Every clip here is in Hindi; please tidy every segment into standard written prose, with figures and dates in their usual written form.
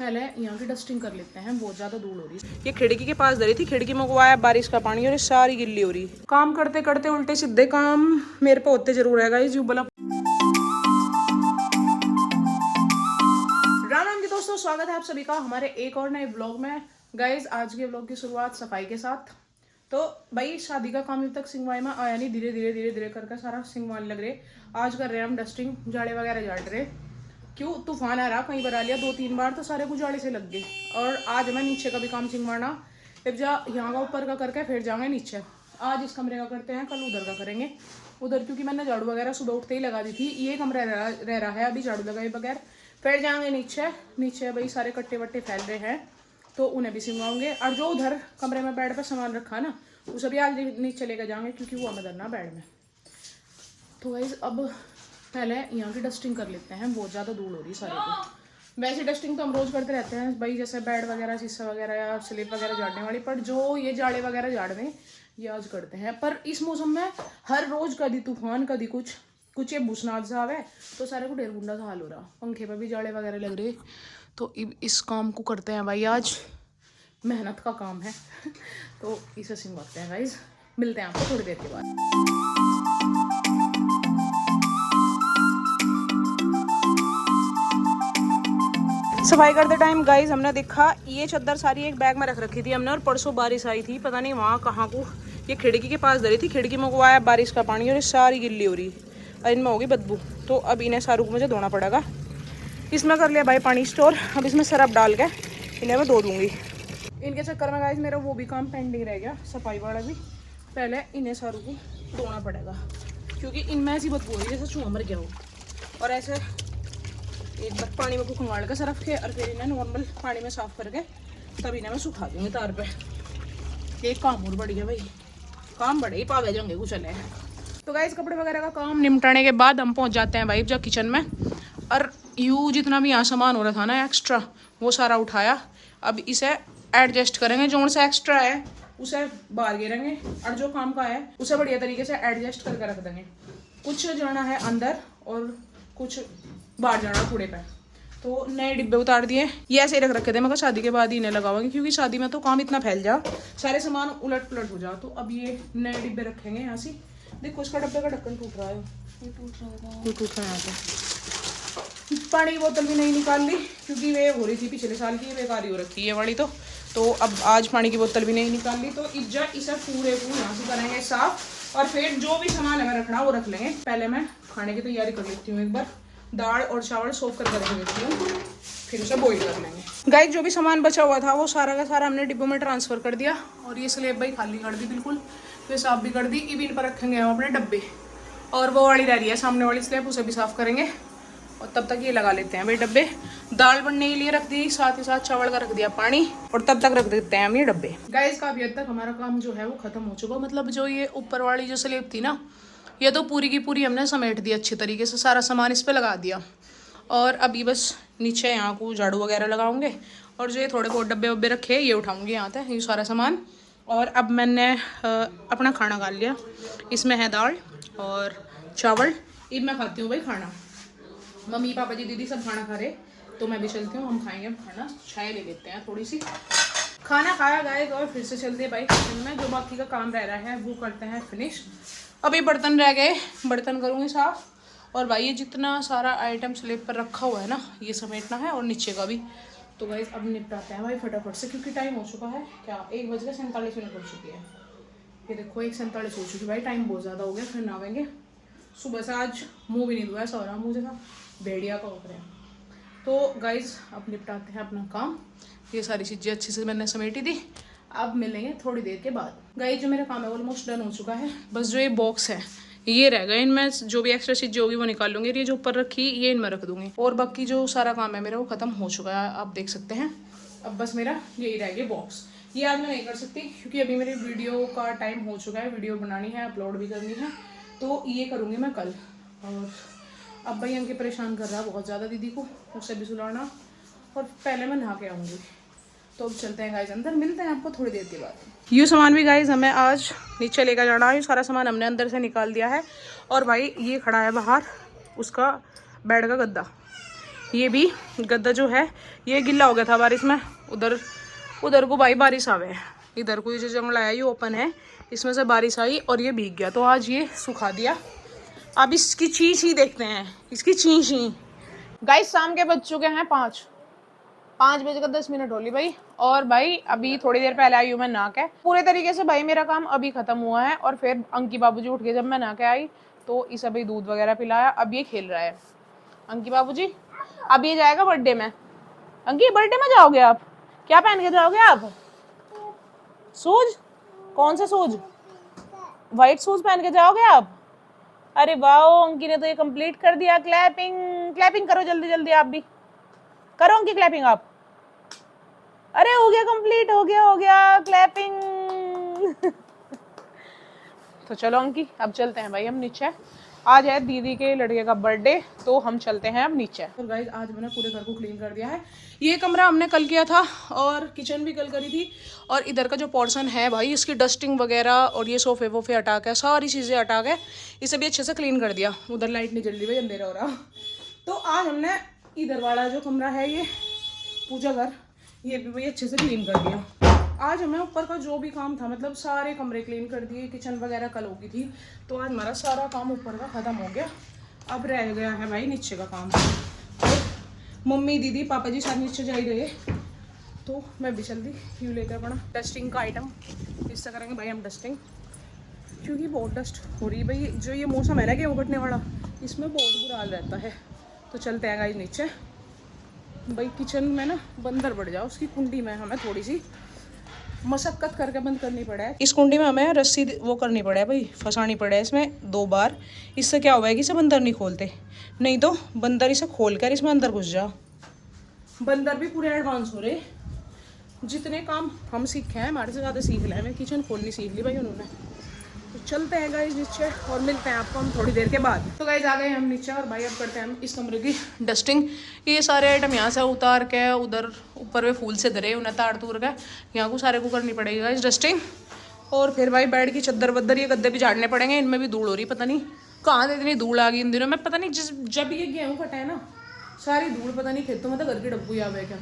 पहले यहाँ की डस्टिंग कर लेते हैं, बहुत ज्यादा धूल हो रही है। ये खिड़की के पास धरी थी, खिड़की में हुआ है बारिश का पानी और ये सारी गिल्ली हो रही। काम करते करते उल्टे सीधे काम मेरे पे होते जरूर है गाइस। जुबला राम राम के दोस्तों, स्वागत है आप सभी का हमारे एक और नए ब्लॉग में। गाइस आज के ब्लॉग की शुरुआत सफाई के साथ। तो भाई शादी का काम अभी तक सिंगवाई में आया नहीं, धीरे धीरे करके सारा सिंगवाने लग रहे। आज कर रहे हैं हम डस्टिंग, जाड़े वगैरह झाड़ रहे। क्यों तूफान आ रहा, कहीं बना लिया 2-3 बार तो सारे गुजाड़े से लग गए। और आज मैं नीचे का भी काम सिंगवाना, फिर यहाँ का ऊपर का करके फिर जाएंगे नीचे। आज इस कमरे का करते हैं, कल उधर का करेंगे। उधर क्योंकि मैंने झाड़ू वगैरह सुबह उठते ही लगा दी थी, ये कमरा रह रहा है अभी झाड़ू लगाए बगैर। फिर जाएंगे नीचे भाई सारे कट्टे वट्टे फैल रहे हैं तो उन्हें भी सिंगवाऊंगे। और जो उधर कमरे में बेड पर सामान रखा है ना, उसे भी आज नीचे लेकर जाएंगे क्योंकि वो हमें धरना बेड में। तो गाइस अब पहले यहाँ की डस्टिंग कर लेते हैं, बहुत ज़्यादा धूल हो रही है सारे को। वैसे डस्टिंग तो हम रोज़ करते रहते हैं भाई, जैसे बेड वगैरह, शीशा वगैरह या स्लिप वगैरह झाड़ने वाली। पर जो ये जाड़े वगैरह झाड़ने ये आज करते हैं। पर इस मौसम में हर रोज़ कभी तूफान कभी कुछ ये भूसनाथ सा है तो सारे को ढेर गुंडा सा हाल हो रहा। पंखे पर भी जाड़े वगैरह लग रहे। तो इस काम को करते हैं भाई, आज मेहनत का काम है तो इसे सिंगवाते हैं गाइज। मिलते हैं आपको थोड़ी देर के बाद। सफाई करते टाइम गाइज हमने देखा ये चादर सारी एक बैग में रख रखी थी हमने, और परसों बारिश आई थी, पता नहीं वहाँ कहाँ को। ये खिड़की के पास धरी थी, खिड़की में हुआ है बारिश का पानी और ये सारी गिल्ली हो रही और इनमें होगी बदबू। तो अब इन्हें सारू को मुझे धोना पड़ेगा। इसमें कर लिया भाई पानी स्टोर, अब इसमें सरफ डाल के इन्हें मैं धो दूँगी। इनके चक्कर में गाइज मेरा वो भी काम पेंडिंग रह गया, सफाई वाला भी। पहले इन्हें सारू को धोना पड़ेगा क्योंकि इनमें ऐसी बदबू हो रही है जैसे चूहा मर गया हो। और ऐसे एक बार पानी में खंगाल के सरफ के और फिर इन्हें नॉर्मल पानी में साफ करके तब इन्हें मैं सुखा दूँगी तार पे। एक काम और बढ़ गया भाई, काम बढ़े ही पावे जाएंगे कुछ चले। तो गाइज कपड़े वगैरह का काम निपटाने के बाद हम पहुँच जाते हैं भाई जब किचन में। और यूँ जितना भी यहाँ सामान हो रहा था ना एक्स्ट्रा, वो सारा उठाया। अब इसे एडजस्ट करेंगे, जो सा एक्स्ट्रा है उसे बाहर गिरेंगे और जो काम का है उसे बढ़िया तरीके से एडजस्ट करके रख देंगे। कुछ जाना है अंदर और कुछ बाहर जाना कूड़े पे। तो नए डिब्बे उतार दिए, ये ऐसे ही रख रखे थे, मैं शादी के बाद ही इन्हें लगावांगी क्योंकि शादी में तो काम इतना फैल जा, सारे सामान उलट पुलट हो जा। तो अब ये नए डिब्बे रखेंगे यहाँ से। देखो उसका डब्बे का ढक्कन टूट रहा है, टूट रहा है। पानी की बोतल भी नहीं निकाल ली क्योंकि वे हो रही थी पिछले साल की, बेकारी हो रखी है वाली। तो अब आज पानी की बोतल भी नहीं निकाल ली। तो इसे पूरे को यहाँ से करेंगे साफ और फिर जो भी सामान हमें रखना वो रख लेंगे। पहले मैं खाने की तैयारी कर लेती हूँ, एक बार दाल और चावल सोख करके रख लेती हूँ, फिर उसे बॉईल कर लेंगे। गाइस जो भी सामान बचा हुआ था वो सारा का सारा हमने डिब्बों में ट्रांसफ़र कर दिया और ये स्लेब भाई खाली कर दी बिल्कुल, फिर साफ भी कर दी। इन पर रखेंगे हम अपने डब्बे, और वो वाली रह रही है सामने वाली स्लेब, उसे भी साफ करेंगे। और तब तक ये लगा लेते हैं भाई डब्बे। दाल बनने के लिए रख दी, साथ ही साथ चावल का रख दिया पानी, और तब तक रख देते हैं हम ये डब्बे। गाइस का अभी तक हमारा काम जो है वो खत्म हो चुका। मतलब जो ये ऊपर वाली जो स्लेब थी ना, ये तो पूरी की पूरी हमने समेट दी अच्छी तरीके से, सारा सामान इस पर लगा दिया। और अभी बस नीचे यहाँ को झाड़ू वगैरह लगाऊंगे और जो ये थोड़े बहुत डब्बे वब्बे रखे ये उठाऊंगी यहाँ तक, ये सारा सामान। और अब मैंने अपना खाना खा लिया, इसमें है दाल और चावल। अब मैं खाती हूँ भाई खाना, मम्मी पापा जी दीदी सब खाना खा रहे, तो मैं भी चलती हूँ, हम खाएंगे खाना। चाय ले लेते हैं थोड़ी सी। खाना खाया गाइस और फिर से चलते हैं भाई किचन में, जो बाकी का काम रह रहा है वो करते हैं फिनिश। अभी बर्तन रह गए, बर्तन करूँगी साफ। और भाई ये जितना सारा आइटम स्लेब पर रखा हुआ है ना, ये समेटना है और नीचे का भी। तो गाइस अब निपटाते हैं भाई फटाफट से क्योंकि टाइम हो चुका है, क्या 1:47 हो चुकी है। ये देखो 1:47 हो चुकी भाई, टाइम बहुत ज़्यादा हो गया। फिर नहावेंगे, सुबह से आज मुँह भी नहीं धोया, सो रहा मुझे था भेड़िया का ऊपर है। तो गाइज अब निपटाते हैं अपना काम। ये सारी चीज़ें अच्छे से मैंने समेटी थी, अब मिलेंगे थोड़ी देर के बाद। गाइज जो मेरा काम है ऑलमोस्ट डन हो चुका है, बस जो ये बॉक्स है ये रह गए, इनमें जो भी एक्स्ट्रा चीज़ होगी वो निकाल लूँगी। ये जो ऊपर रखी ये इनमें रख दूँगी, और बाकी जो सारा काम है मेरा वो ख़त्म हो चुका है, आप देख सकते हैं। अब बस मेरा यही रह गया बॉक्स। ये आज मैं नहीं कर सकती क्योंकि अभी मेरी वीडियो का टाइम हो चुका है, वीडियो बनानी है, अपलोड भी करनी है, तो ये करूँगी मैं कल। और अब भाई अंके परेशान कर रहा है बहुत ज़्यादा दीदी को, उसे भी सुलाना, और पहले मैं नहा के आऊँगी। तो अब चलते हैं गाइज अंदर, मिलते हैं आपको थोड़ी देर के बाद। ये सामान भी गाइज हमें आज नीचे लेकर जाना है, सारा सामान हमने अंदर से निकाल दिया है। और भाई ये खड़ा है बाहर उसका बेड का गद्दा, ये भी गद्दा जो है ये गिल्ला हो गया था बारिश में, उधर को भाई बारिश आवे, इधर को ये जो जंगला है ये ओपन है, इसमें से बारिश आई और ये भीग गया, तो आज ये सुखा दिया। अब इसकी चीज ही देखते हैं, इसकी चीज ही। गाइस शाम के बज चुके हैं 5:10 होली भाई, और भाई अभी थोड़ी देर पहले आई हूँ मैं नहा के। पूरे तरीके से भाई मेरा काम अभी खत्म हुआ है, और फिर अंकी बाबूजी उठ के जब मैं नहा के आई तो इसे अभी दूध वगैरह पिलाया, अब ये खेल रहा है। अंकी बाबूजी अब ये जाएगा बर्थडे में। अंकी बर्थडे में जाओगे आप? क्या पहन के जाओगे आप? शूज? कौन सा शूज? व्हाइट शूज पहन के जाओगे आप? अरे वाह, अंकी ने तो ये कंप्लीट कर दिया। क्लैपिंग करो जल्दी जल्दी, आप भी करो अंकी क्लैपिंग आप। अरे हो गया कंप्लीट, हो गया क्लैपिंग। तो चलो अंकी अब चलते हैं भाई हम नीचे। आज है दीदी के लड़के का बर्थडे, तो हम चलते हैं अब नीचे। तो गाइस आज मैंने पूरे घर को क्लीन कर दिया है। ये कमरा हमने कल किया था और किचन भी कल करी थी, और इधर का जो पोर्शन है भाई इसकी डस्टिंग वगैरह और ये सोफे वोफे हटा के सारी चीज़ें हटा के इसे भी अच्छे से क्लीन कर दिया। उधर लाइट नहीं जल रही भाई, अंधेरा हो रहा। तो आज हमने इधर वाला जो कमरा है ये पूजा घर, ये भी भाई अच्छे से क्लीन कर दिया। आज हमें ऊपर का जो भी काम था मतलब सारे कमरे क्लीन कर दिए, किचन वगैरह कल होगी थी, तो आज हमारा सारा काम ऊपर का ख़त्म हो गया। अब रह गया है भाई नीचे का काम। और मम्मी दीदी पापा जी साथ नीचे जा ही रहे, तो मैं भी जल्दी क्यों लेकर अपना डस्टिंग का आइटम इससे करेंगे भाई हम डस्टिंग, क्योंकि बहुत डस्ट हो रही है भाई। जो ये मौसम है ना गेहूँ कटने वाला, इसमें बहुत बुरा हाल रहता है। तो चलते हैं गाइस नीचे। भाई किचन में ना बंदर बढ़ जाओ, उसकी कुंडी में हमें थोड़ी सी मशक्कत करके बंद करनी पड़ा है। इस कुंडी में हमें रस्सी वो करनी पड़ा है भाई, फंसानी पड़ा है इसमें 2 बार। इससे क्या हुआ है कि इसे बंदर नहीं खोलते, नहीं तो बंदर इसे खोल कर इसमें अंदर घुस जा। बंदर भी पूरे एडवांस हो रहे, जितने काम हम सीखे हैं हमारे से ज़्यादा सीख ले हैं। किचन खोलनी सीख ली भाई उन्होंने। तो चलते हैं गाइस नीचे और मिलते हैं आपको हम थोड़ी देर के बाद। तो गाइस आ गए हम नीचे, और भाई अब करते हैं हम इस कमरे की डस्टिंग। ये सारे आइटम यहाँ से उतार के उधर ऊपर में फूल से धरे उन्हें तार तूर के यहाँ को सारे को करनी पड़ेगी गाइस डस्टिंग। और फिर भाई बेड की चद्दर वद्दर ये गद्दे भी झाड़ने पड़ेंगे, इनमें भी धूल हो रही, पता नहीं कहाँ से इतनी धूल आ गई इन दिनों में। पता नहीं जब ये गेहूँ कटा है ना सारी धूल पता नहीं खेतों में तो घर की डब्बू आ गए क्या।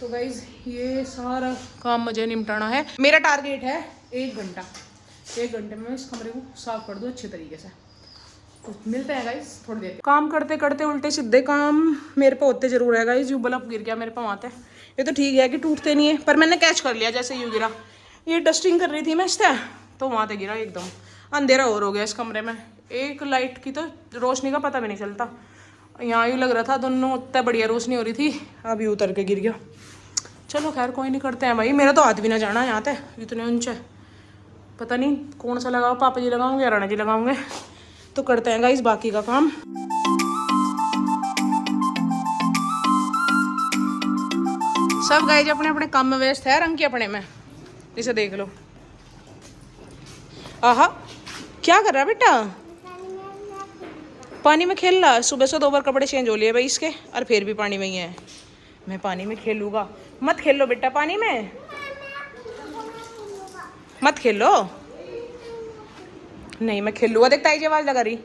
तो गाइस ये सारा काम मुझे निपटाना है। मेरा टारगेट है 1 घंटा, 1 घंटे में इस कमरे को साफ कर दूँ अच्छे तरीके से। तो मिलते हैं गाइस थोड़ी देर। काम करते करते उल्टे सीधे काम मेरे पे होते जरूर है गाइस। यूँ बल्ब गिर गया मेरे पे वहाँ पे, ये तो ठीक है कि टूटते नहीं है, पर मैंने कैच कर लिया जैसे यूँ गिरा। ये डस्टिंग कर रही थी मैं इससे, तो वहाँ पे गिरा एकदम। अंधेरा और हो गया इस कमरे में, एक लाइट की तो रोशनी का पता भी नहीं चलता। यहाँ यूँ लग रहा था दोनों उतना बढ़िया रोशनी हो रही थी, अभी उतर के गिर गया। चलो खैर कोई नहीं, करते हैं भाई। मेरा तो हाथ भी ना जाना यहाँ पे, इतने ऊंचे पता नहीं कौन सा लगाओ, पापा जी लगाओगे या राणा जी लगाओगे। तो करते हैं गाइस बाकी का काम। सब गाइस अपने अपने काम में व्यस्त है, रंग के अपने में, इसे देख लो। आहा क्या कर रहा है बेटा? पानी में खेल रहा। सुबह से 2 बार कपड़े चेंज हो लिए भाई इसके, और फिर भी पानी में ही है। मैं पानी में खेलूंगा। मत खेलो बेटा पानी में, मत खेलो। नहीं मैं खेलूंगा, देखता है आवाज लगा रही।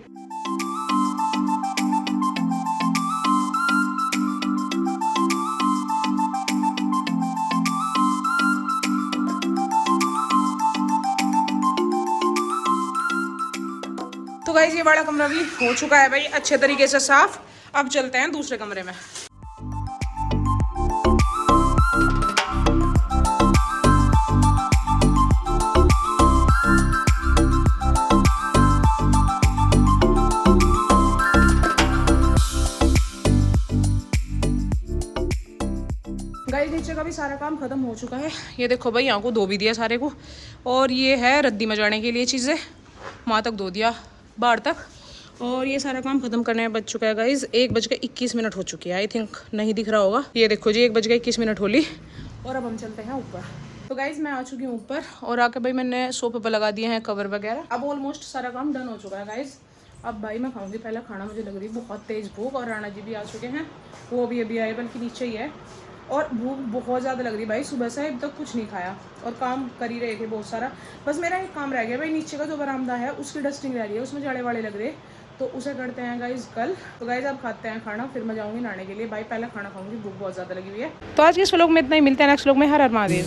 तो गाइस ये बड़ा कमरा भी हो चुका है भाई अच्छे तरीके से साफ। अब चलते हैं दूसरे कमरे में। गाइस नीचे का भी सारा काम खत्म हो चुका है। ये देखो भाई यहाँ को धो भी दिया सारे को, और ये है रद्दी मचाने के लिए चीज़ें, वहाँ तक धो दिया बाहर तक। और ये सारा काम खत्म करने में बच चुका है गाइस। 1:21 हो चुकी है, आई थिंक नहीं दिख रहा होगा। ये देखो जी 1:21 होली, और अब हम चलते हैं ऊपर। तो गाइस मैं आ चुकी हूँ ऊपर, और आके भाई मैंने सोफे पर लगा दिए हैं कवर वगैरह। अब ऑलमोस्ट सारा काम डन हो चुका है गाइस। अब भाई मैं खाऊंगी पहले खाना, मुझे लग रही बहुत तेज़ भूख, और राणा जी भी आ चुके हैं, वो भी अभी आए बल्कि नीचे ही है। और भूख बहुत ज़्यादा लग रही भाई, सुबह से अब तक कुछ नहीं खाया और काम कर ही रहे थे बहुत सारा। बस मेरा एक काम रह गया भाई, नीचे का जो बरामदा है उसकी डस्टिंग रह रही है, उसमें जाड़े वाड़े लग रहे, तो उसे करते हैं गाइज कल। तो गाइज आप खाते हैं खाना, फिर मैं जाऊँगी नहाने के लिए। भाई पहले खाना खाऊंगी, भूख बहुत ज़्यादा लगी हुई है। तो आज के इस व्लॉग में इतना ही, मिलते हैं नेक्स्ट व्लॉग में। हर हर महादेव।